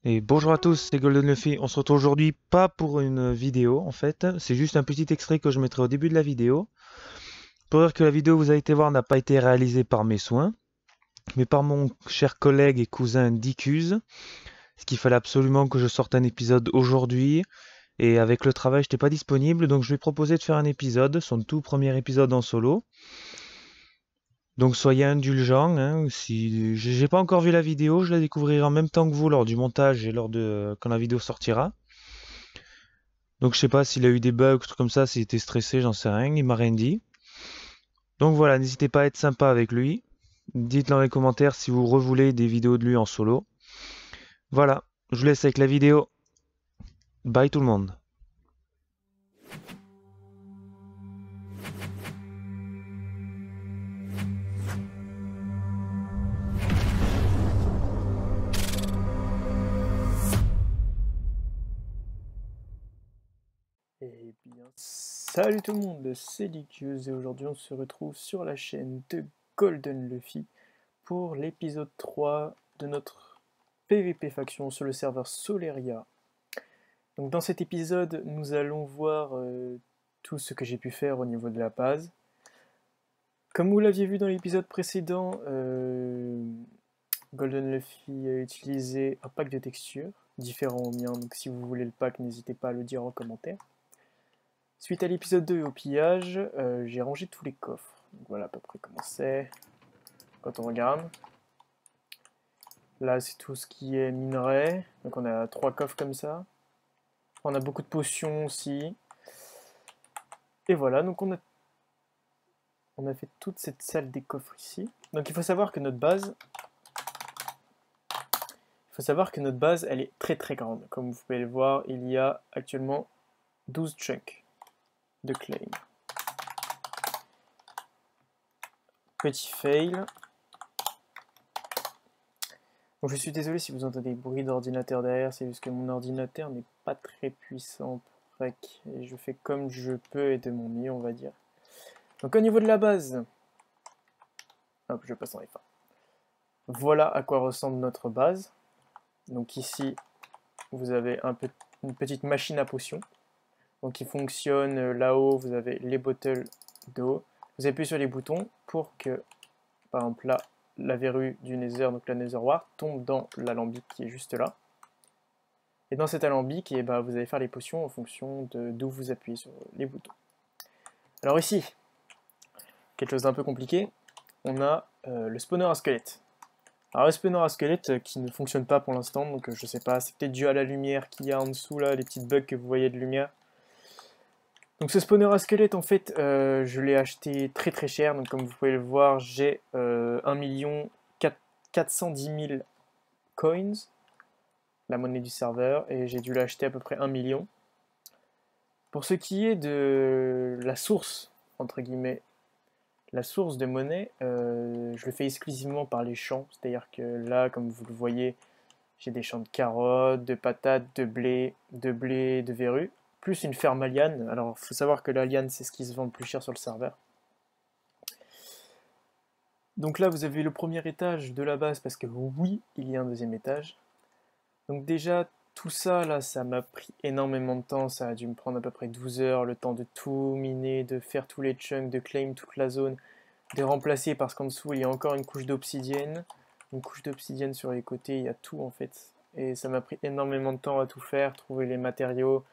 Et bonjour à tous, c'est Golden Luffy. On se retrouve aujourd'hui pas pour une vidéo en fait, c'est juste un petit extrait que je mettrai au début de la vidéo. Pour dire que la vidéo que vous avez été voir n'a pas été réalisée par mes soins, mais par mon cher collègue et cousin Dicuse. Ce qu'il fallait absolument que je sorte un épisode aujourd'hui, et avec le travail, je n'étais pas disponible, donc je lui ai proposé de faire un épisode, son tout premier épisode en solo. Donc soyez indulgents, hein, si j'ai pas encore vu la vidéo, je la découvrirai en même temps que vous lors du montage et lors de quand la vidéo sortira. Donc je sais pas s'il a eu des bugs, trucs comme ça, s'il était stressé, j'en sais rien, il m'a rien dit. Donc voilà, n'hésitez pas à être sympa avec lui. Dites-le dans les commentaires si vous revoulez des vidéos de lui en solo. Voilà, je vous laisse avec la vidéo. Bye tout le monde. Eh bien, salut tout le monde, c'est Likius et aujourd'hui on se retrouve sur la chaîne de Golden Luffy pour l'épisode 3 de notre PVP faction sur le serveur Soleria. Donc dans cet épisode, nous allons voir tout ce que j'ai pu faire au niveau de la base. Comme vous l'aviez vu dans l'épisode précédent, Golden Luffy a utilisé un pack de textures différent au mien, donc si vous voulez le pack, n'hésitez pas à le dire en commentaire. Suite à l'épisode 2 et au pillage, j'ai rangé tous les coffres. Donc voilà à peu près comment c'est. Quand on regarde. Là c'est tout ce qui est minerai. Donc on a 3 coffres comme ça. On a beaucoup de potions aussi. Et voilà, donc on a fait toute cette salle des coffres ici. Donc il faut savoir que notre base. Elle est très très grande. Comme vous pouvez le voir, il y a actuellement 12 chunks de claim. Petit fail. Donc je suis désolé si vous entendez des bruits d'ordinateur derrière, c'est juste que mon ordinateur n'est pas très puissant pour Rec, et je fais comme je peux et de mon mieux, on va dire. Donc au niveau de la base, hop, je passe en F1. Voilà à quoi ressemble notre base. Donc ici, vous avez une petite machine à potions. Donc qui fonctionne là-haut, vous avez les bottles d'eau. Vous appuyez sur les boutons pour que, par exemple là, la verrue du Nether, donc la Nether Wart, tombe dans l'alambic qui est juste là. Et dans cet alambic, et bah, vous allez faire les potions en fonction d'où vous appuyez sur les boutons. Alors ici, quelque chose d'un peu compliqué, on a le spawner à squelette. Alors le spawner à squelette qui ne fonctionne pas pour l'instant, donc je sais pas, c'est peut-être dû à la lumière qu'il y a en dessous là, les petites bugs que vous voyez de lumière. Donc ce spawner à squelette, en fait, je l'ai acheté très très cher, donc comme vous pouvez le voir, j'ai 1 410 000 coins, la monnaie du serveur, et j'ai dû l'acheter à peu près 1 million. Pour ce qui est de la source, entre guillemets, la source de monnaie, je le fais exclusivement par les champs. C'est-à-dire que là, comme vous le voyez, j'ai des champs de carottes, de patates, de blé, de verrues, plus une ferme à liane. Alors, il faut savoir que la liane, c'est ce qui se vend le plus cher sur le serveur. Donc là, vous avez le premier étage de la base, parce que oui, il y a un deuxième étage. Donc déjà, tout ça, là, ça m'a pris énormément de temps. Ça a dû me prendre à peu près 12 heures, le temps de tout miner, de faire tous les chunks, de claim toute la zone, de remplacer parce qu'en dessous, il y a encore une couche d'obsidienne. Une couche d'obsidienne sur les côtés, il y a tout en fait. Et ça m'a pris énormément de temps à tout faire, trouver les matériaux,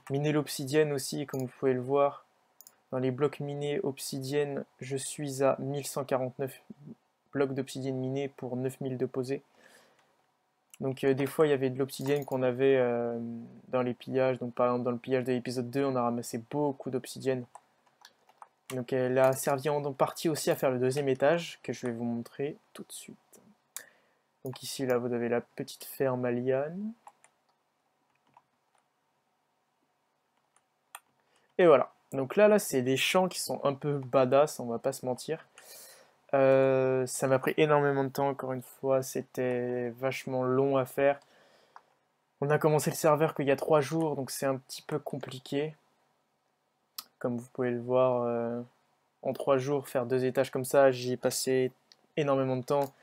miner l'obsidienne aussi, comme vous pouvez le voir. Dans les blocs minés obsidienne, je suis à 1149 blocs d'obsidienne minés pour 9000 de posés. Donc des fois il y avait de l'obsidienne qu'on avait dans les pillages. Donc par exemple dans le pillage de l'épisode 2 on a ramassé beaucoup d'obsidienne. Donc elle a servi en partie aussi à faire le deuxième étage que je vais vous montrer tout de suite. Donc ici là vous avez la petite ferme à liane. Et voilà. Donc là c'est des champs qui sont un peu badass, on va pas se mentir. Ça m'a pris énormément de temps, encore une fois, c'était vachement long à faire. On a commencé le serveur qu'il y a 3 jours, donc c'est un petit peu compliqué. Comme vous pouvez le voir, en 3 jours, faire 2 étages comme ça, j'y ai passé énormément de temps.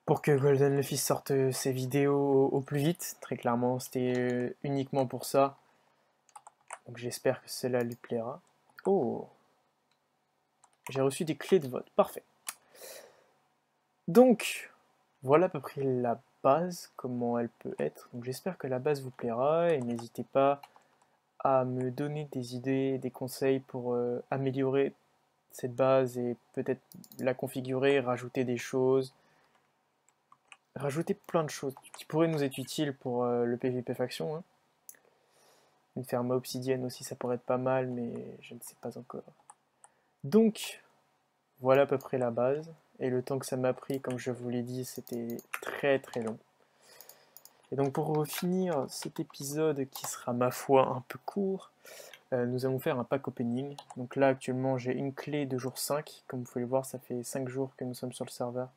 pour que Golden Luffy sorte ses vidéos au plus vite. Très clairement, c'était uniquement pour ça. Donc j'espère que cela lui plaira. Oh, j'ai reçu des clés de vote, parfait. Donc, voilà à peu près la base, comment elle peut être. Donc j'espère que la base vous plaira et n'hésitez pas à me donner des idées, des conseils pour améliorer cette base et peut-être la configurer, rajouter des choses, rajouter plein de choses qui pourraient nous être utiles pour le PvP faction. Hein. Une ferme à obsidienne aussi, ça pourrait être pas mal, mais je ne sais pas encore. Donc, voilà à peu près la base. Et le temps que ça m'a pris, comme je vous l'ai dit, c'était très très long. Et donc pour finir cet épisode qui sera ma foi un peu court, nous allons faire un pack opening. Donc là actuellement j'ai une clé de jour 5, comme vous pouvez le voir ça fait 5 jours que nous sommes sur le serveur.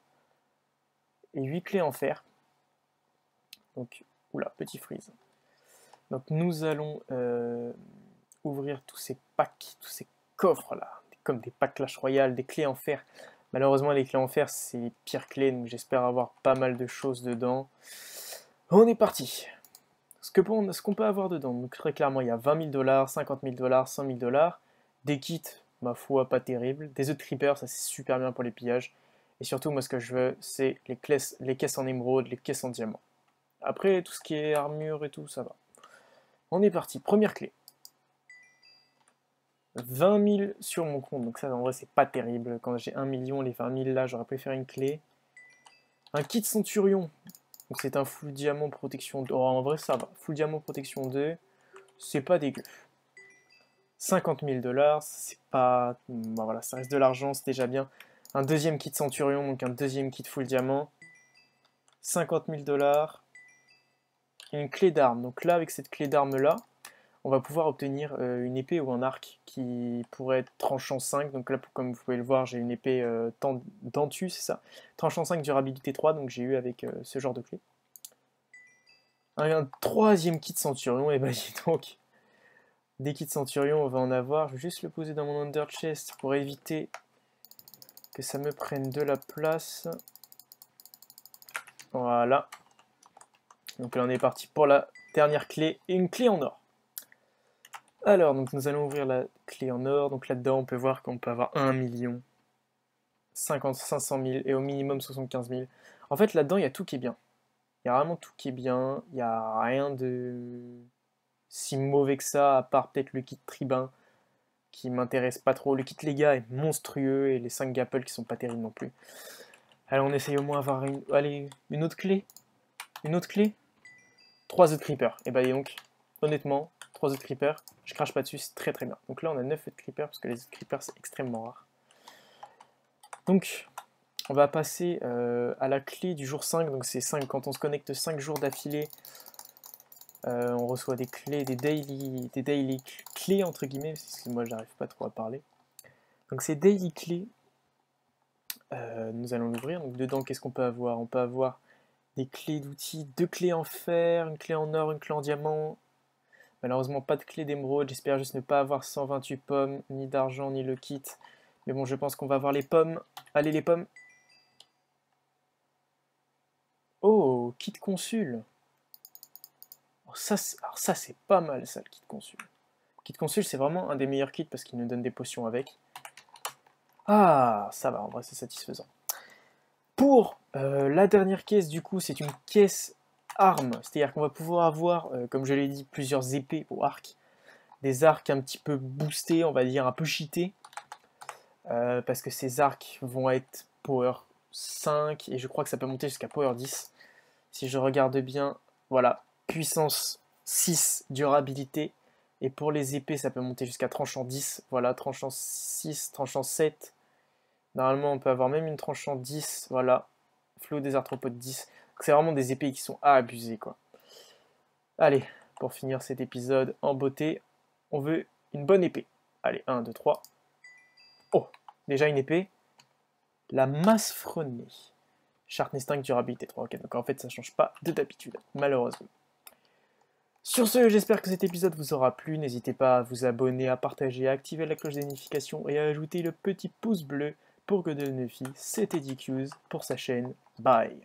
Et 8 clés en fer. Donc, oula, petit freeze. Donc nous allons ouvrir tous ces packs, tous ces coffres là, comme des packs Clash Royale, des clés en fer. Malheureusement les clés en fer c'est les pires clés, donc j'espère avoir pas mal de choses dedans. On est parti. Ce qu'on peut avoir dedans, donc très clairement il y a 20 000 $, 50 000 $, 100 000 $, des kits, ma foi pas terrible, des œufs de creeper, ça c'est super bien pour les pillages, et surtout moi ce que je veux c'est les caisses en émeraude, les caisses en diamant. Après tout ce qui est armure et tout ça va. On est parti, première clé. 20 000 sur mon compte, donc ça en vrai c'est pas terrible, quand j'ai 1 million, les 20 000 là j'aurais préféré une clé. Un kit centurion, donc c'est un full diamant protection 2, oh, en vrai ça va, full diamant protection 2, c'est pas dégueu. 50 000 $, c'est pas... Bah voilà, ça reste de l'argent, c'est déjà bien. Un deuxième kit centurion, donc un deuxième kit full diamant. 50 000 $. Une clé d'arme, donc là avec cette clé d'arme là, on va pouvoir obtenir une épée ou un arc qui pourrait être tranchant 5. Donc là, comme vous pouvez le voir, j'ai une épée dentu, c'est ça. Tranchant 5, durabilité 3, donc j'ai eu avec ce genre de clé. Un troisième kit centurion, et bah dis donc, des kits centurion, on va en avoir. Je vais juste le poser dans mon under chest pour éviter que ça me prenne de la place. Voilà. Donc là, on est parti pour la dernière clé et une clé en or. Alors, donc nous allons ouvrir la clé en or. Donc là-dedans, on peut voir qu'on peut avoir 1 million, 500 000 et au minimum 75 000. En fait, là-dedans, il y a tout qui est bien. Il y a vraiment tout qui est bien. Il n'y a rien de si mauvais que ça, à part peut-être le kit tribun qui m'intéresse pas trop. Le kit Lega est monstrueux et les 5 gapples qui sont pas terribles non plus. Alors, on essaye au moins d'avoir une... Allez, une autre clé. Une autre clé. 3 œufs de creeper. Et bah donc, honnêtement, 3 œufs de creeper, je crache pas dessus, c'est très très bien. Donc là, on a 9 œufs de creeper, parce que les œufs de creeper, c'est extrêmement rare. Donc, on va passer à la clé du jour 5. Donc c'est 5, quand on se connecte 5 jours d'affilée, on reçoit des clés, des daily clés, entre guillemets, parce que moi, j'arrive pas trop à parler. Donc ces daily clés, nous allons l'ouvrir. Donc dedans, qu'est-ce qu'on peut avoir? On peut avoir des clés d'outils, 2 clés en fer, une clé en or, une clé en diamant. Malheureusement, pas de clé d'émeraude. J'espère juste ne pas avoir 128 pommes, ni d'argent, ni le kit. Mais bon, je pense qu'on va avoir les pommes. Allez, les pommes. Oh, kit consul. Oh, alors ça, c'est pas mal, ça, le kit consul. Le kit consul, c'est vraiment un des meilleurs kits parce qu'il nous donne des potions avec. Ah, ça va, en vrai, c'est satisfaisant. Pour la dernière caisse, du coup, c'est une caisse arme. C'est-à-dire qu'on va pouvoir avoir, comme je l'ai dit, plusieurs épées au arc. Des arcs un petit peu boostés, on va dire, un peu cheatés. Parce que ces arcs vont être power 5 et je crois que ça peut monter jusqu'à power 10. Si je regarde bien, voilà, puissance 6, durabilité. Et pour les épées, ça peut monter jusqu'à tranchant 10. Voilà, tranchant 6, tranchant 7. Normalement, on peut avoir même une tranchant 10. Voilà, flot des arthropodes 10. C'est vraiment des épées qui sont à abuser, quoi. Allez, pour finir cet épisode en beauté, on veut une bonne épée. Allez, 1, 2, 3. Oh, déjà une épée. La masse freinée. Sharpness 5, durabilité 3. Ok, donc en fait, ça change pas de d'habitude, malheureusement. Sur ce, j'espère que cet épisode vous aura plu. N'hésitez pas à vous abonner, à partager, à activer la cloche des notifications et à ajouter le petit pouce bleu pour que de Nefi, c'était DQs pour sa chaîne. Bye.